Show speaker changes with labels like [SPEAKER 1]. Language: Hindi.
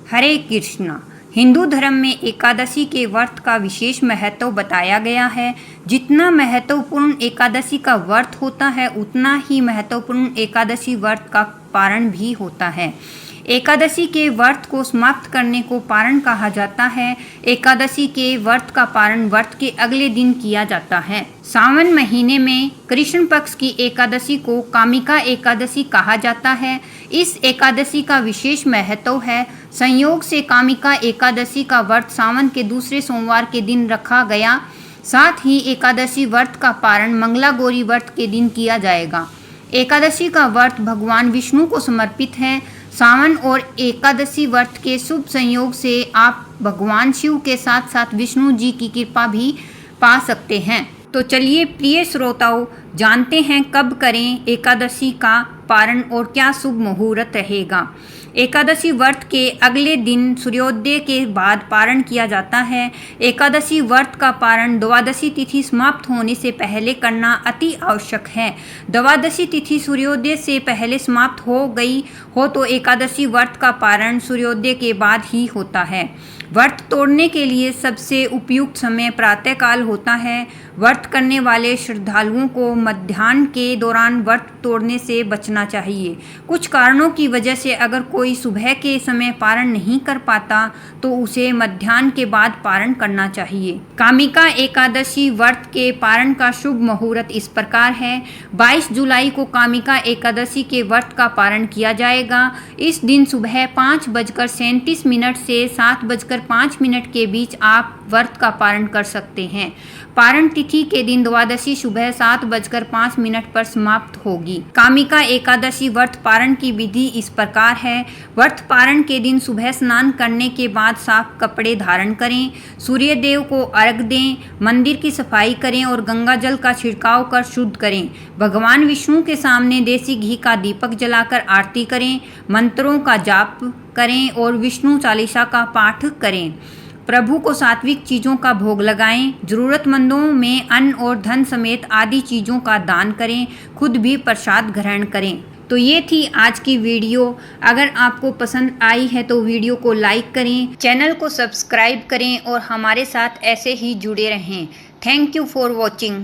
[SPEAKER 1] हरे कृष्णा। हिंदू धर्म में एकादशी के व्रत का विशेष महत्व बताया गया है। जितना महत्वपूर्ण एकादशी का व्रत होता है उतना ही महत्वपूर्ण एकादशी व्रत का पारण भी होता है। एकादशी के व्रत को समाप्त करने को पारण कहा जाता है। एकादशी के व्रत का पारण व्रत के अगले दिन किया जाता है। सावन महीने में कृष्ण पक्ष की एकादशी को कामिका एकादशी कहा जाता है। इस एकादशी का विशेष महत्व है। संयोग से कामिका एकादशी का व्रत सावन के दूसरे सोमवार के दिन रखा गया। साथ ही एकादशी व्रत का पारण मंगला गौरी व्रत के दिन किया जाएगा। एकादशी का व्रत भगवान विष्णु को समर्पित है। सावन और एकादशी व्रत के शुभ संयोग से आप भगवान शिव के साथ साथ विष्णु जी की कृपा भी पा सकते हैं। तो चलिए प्रिय श्रोताओं, जानते हैं कब करें एकादशी का पारण और क्या शुभ मुहूर्त रहेगा। एकादशी व्रत के अगले दिन सूर्योदय के बाद पारण किया जाता है। एकादशी व्रत का पारण द्वादशी तिथि समाप्त होने से पहले करना अति आवश्यक है। द्वादशी तिथि सूर्योदय से पहले समाप्त हो गई हो तो एकादशी व्रत का पारण सूर्योदय के बाद ही होता है। व्रत तोड़ने के लिए सबसे उपयुक्त समय प्रातःकाल होता है। व्रत करने वाले श्रद्धालुओं को मध्याह्न के दौरान व्रत तोड़ने से बचना चाहिए। कुछ कारणों की वजह से अगर कोई सुबह के समय पारण नहीं कर पाता तो उसे मध्याह्न के बाद पारण करना चाहिए। कामिका एकादशी व्रत के पारण का शुभ मुहूर्त इस प्रकार है। 22 जुलाई को कामिका एकादशी के व्रत का पारण किया जाएगा। इस दिन सुबह 5:37 से 7:05 के बीच आप व्रत का पारण कर सकते हैं। पारण तिथि के दिन द्वादशी सुबह 7:05 पर समाप्त होगी। कामिका एकादशी व्रत पारण की विधि इस प्रकार है। व्रत पारण के दिन सुबह स्नान करने के बाद साफ कपड़े धारण करें, सूर्य देव को अर्घ दें, मंदिर की सफाई करें और गंगा जल का छिड़काव कर शुद्ध करें। भगवान विष्णु के सामने देसी घी का दीपक जलाकर आरती करें, मंत्रों का जाप करें और विष्णु चालीसा का पाठ करें। प्रभु को सात्विक चीज़ों का भोग लगाएं। ज़रूरतमंदों में अन्न और धन समेत आदि चीज़ों का दान करें। खुद भी प्रसाद ग्रहण करें। तो ये थी आज की वीडियो। अगर आपको पसंद आई है तो वीडियो को लाइक करें, चैनल को सब्सक्राइब करें और हमारे साथ ऐसे ही जुड़े रहें। Thank you for watching.